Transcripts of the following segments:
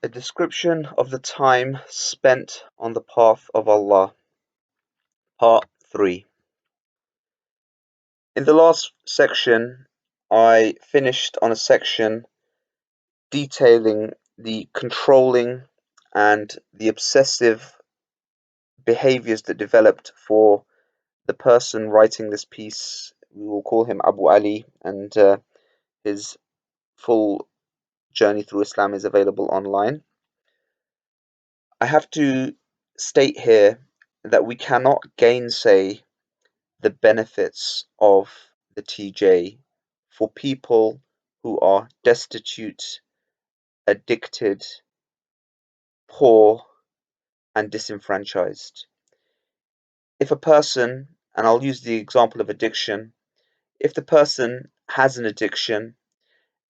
A description of the time spent on the path of Allah, Part 3. In the last section, I finished on a section detailing the controlling and the obsessive behaviors that developed for the person writing this piece. We will call him Abu Ali, and his full journey through Islam is available online. I have to state here that we cannot gainsay the benefits of the TJ for people who are destitute, addicted, poor, and disenfranchised. If a person, and I'll use the example of addiction, if the person has an addiction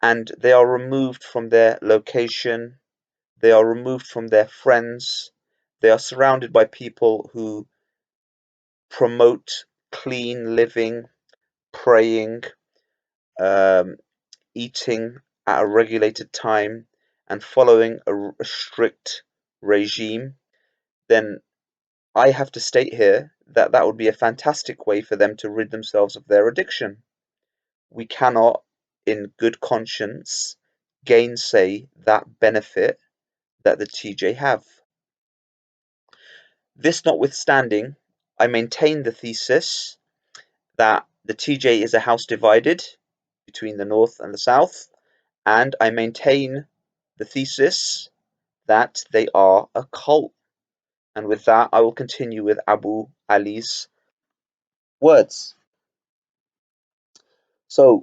and they are removed from their location, they are removed from their friends, they are surrounded by people who promote clean living, praying, um, eating at a regulated time, and following a strict regime, then I have to state here that that would be a fantastic way for them to rid themselves of their addiction. We cannot, in good conscience, gainsay that benefit that the TJ have. This notwithstanding, I maintain the thesis that the TJ is a house divided between the North and the South, and I maintain the thesis that they are a cult. And with that, I will continue with Abu Ali's words. So,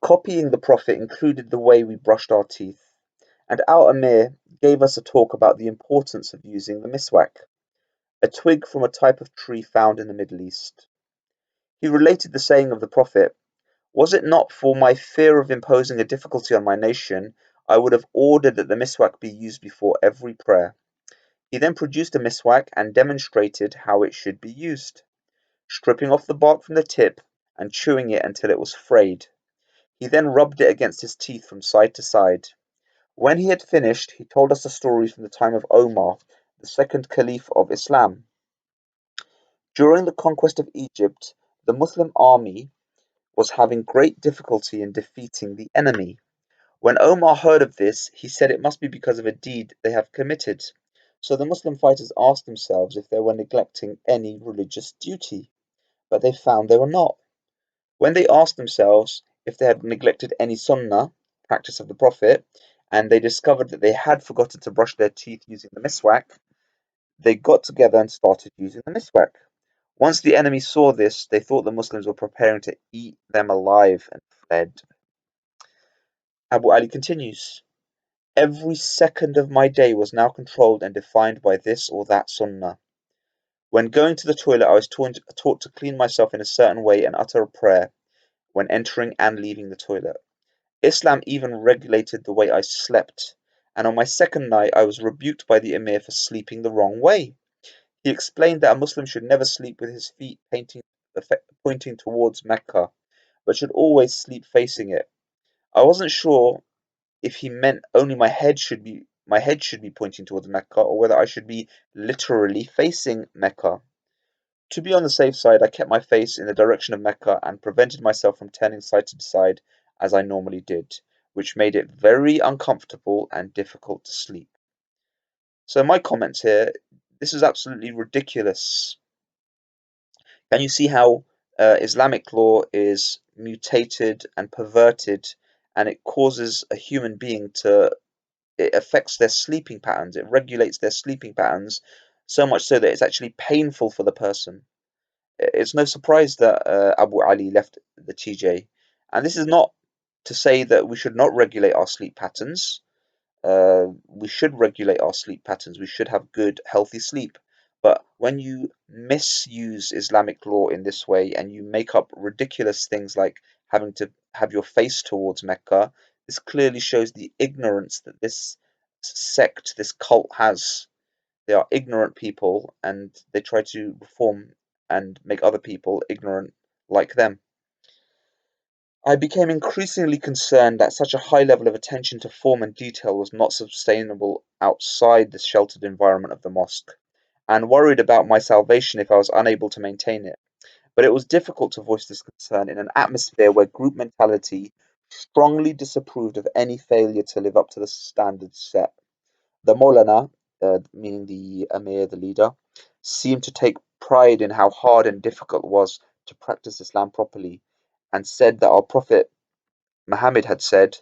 copying the Prophet included the way we brushed our teeth, and Al Amir gave us a talk about the importance of using the miswak, a twig from a type of tree found in the Middle East. He related the saying of the Prophet, "Was it not for my fear of imposing a difficulty on my nation, I would have ordered that the miswak be used before every prayer." He then produced a miswak and demonstrated how it should be used, stripping off the bark from the tip and chewing it until it was frayed. He then rubbed it against his teeth from side to side. When he had finished, he told us a story from the time of Omar, the second caliph of Islam. During the conquest of Egypt, the Muslim army was having great difficulty in defeating the enemy. When Omar heard of this, he said it must be because of a deed they have committed. So the Muslim fighters asked themselves if they were neglecting any religious duty, but they found they were not. When they asked themselves if they had neglected any sunnah, practice of the Prophet, and they discovered that they had forgotten to brush their teeth using the miswak, they got together and started using the miswak. Once the enemy saw this, they thought the Muslims were preparing to eat them alive and fled. Abu Ali continues, "Every second of my day was now controlled and defined by this or that sunnah. When going to the toilet, I was taught to clean myself in a certain way and utter a prayer when entering and leaving the toilet. Islam even regulated the way I slept, and on my second night I was rebuked by the Emir for sleeping the wrong way. He explained that a Muslim should never sleep with his feet pointing towards Mecca, but should always sleep facing it. I wasn't sure if he meant only my head should be pointing towards Mecca, or whether I should be literally facing Mecca. To be on the safe side, I kept my face in the direction of Mecca and prevented myself from turning side to side as I normally did, which made it very uncomfortable and difficult to sleep." So my comments here, this is absolutely ridiculous. Can you see how Islamic law is mutated and perverted, and it causes a human being to, it affects their sleeping patterns, it regulates their sleeping patterns, so much so that it's actually painful for the person. It's no surprise that Abu Ali left the TJ. And this is not to say that we should not regulate our sleep patterns. We should regulate our sleep patterns. We should have good, healthy sleep. But when you misuse Islamic law in this way and you make up ridiculous things like having to have your face towards Mecca, this clearly shows the ignorance that this sect, this cult has. They are ignorant people and they try to reform and make other people ignorant like them. I became increasingly concerned that such a high level of attention to form and detail was not sustainable outside the sheltered environment of the mosque, and worried about my salvation if I was unable to maintain it. But it was difficult to voice this concern in an atmosphere where group mentality strongly disapproved of any failure to live up to the standards set. The Maulana, meaning the Amir, the leader, seemed to take pride in how hard and difficult it was to practice Islam properly, and said that our Prophet Muhammad had said,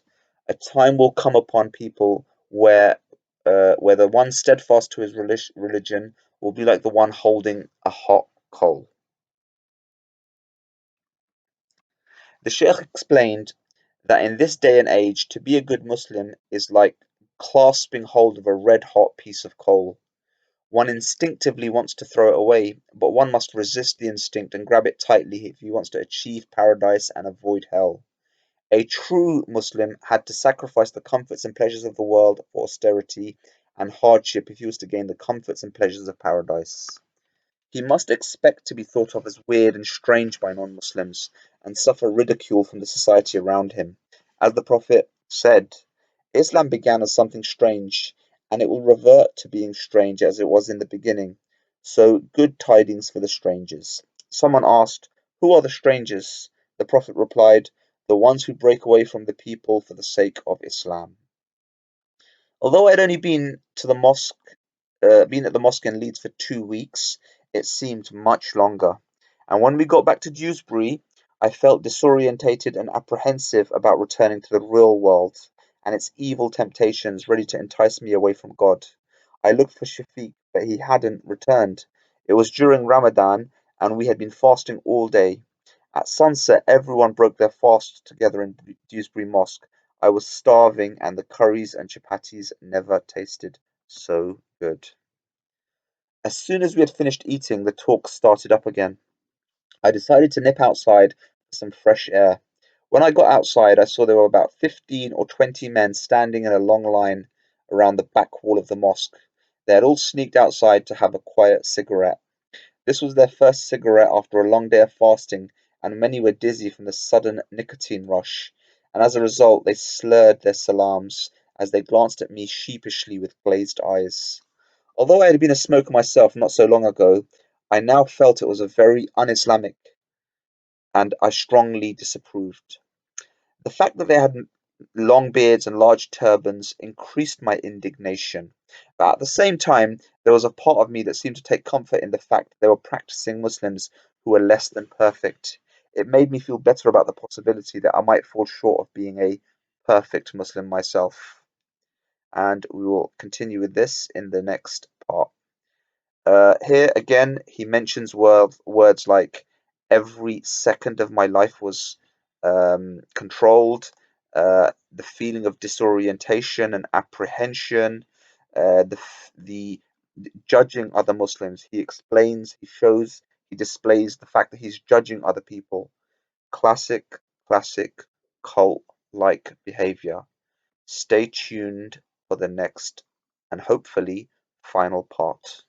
"A time will come upon people where the one steadfast to his religion will be like the one holding a hot coal." The Sheikh explained that in this day and age to be a good Muslim is like clasping hold of a red hot piece of coal. One instinctively wants to throw it away, but one must resist the instinct and grab it tightly if he wants to achieve paradise and avoid hell. A true Muslim had to sacrifice the comforts and pleasures of the world for austerity and hardship if he was to gain the comforts and pleasures of paradise. He must expect to be thought of as weird and strange by non-Muslims, and suffer ridicule from the society around him. As the Prophet said, Islam began as something strange, and it will revert to being strange as it was in the beginning. So good tidings for the strangers. Someone asked, "Who are the strangers?" The Prophet replied, "The ones who break away from the people for the sake of Islam." Although I'd only been at the mosque in Leeds for 2 weeks, it seemed much longer. And when we got back to Dewsbury, I felt disorientated and apprehensive about returning to the real world and its evil temptations ready to entice me away from God. I looked for Shafiq, but he hadn't returned. It was during Ramadan, and we had been fasting all day. At sunset, everyone broke their fast together in Dewsbury Mosque. I was starving, and the curries and chapatis never tasted so good. As soon as we had finished eating, the talk started up again. I decided to nip outside for some fresh air. When I got outside, I saw there were about 15 or 20 men standing in a long line around the back wall of the mosque. They had all sneaked outside to have a quiet cigarette. This was their first cigarette after a long day of fasting, and many were dizzy from the sudden nicotine rush, and as a result they slurred their salams as they glanced at me sheepishly with glazed eyes. Although I had been a smoker myself not so long ago, I now felt it was a very un-Islamic, and I strongly disapproved. The fact that they had long beards and large turbans increased my indignation, but at the same time there was a part of me that seemed to take comfort in the fact that they were practicing Muslims who were less than perfect. It made me feel better about the possibility that I might fall short of being a perfect Muslim myself. And we will continue with this in the next part. Here again, he mentions words like every second of my life was controlled, the feeling of disorientation and apprehension, the judging other Muslims. He explains, he shows, he displays the fact that he's judging other people. Classic, classic cult-like behavior. Stay tuned for the next and hopefully final part.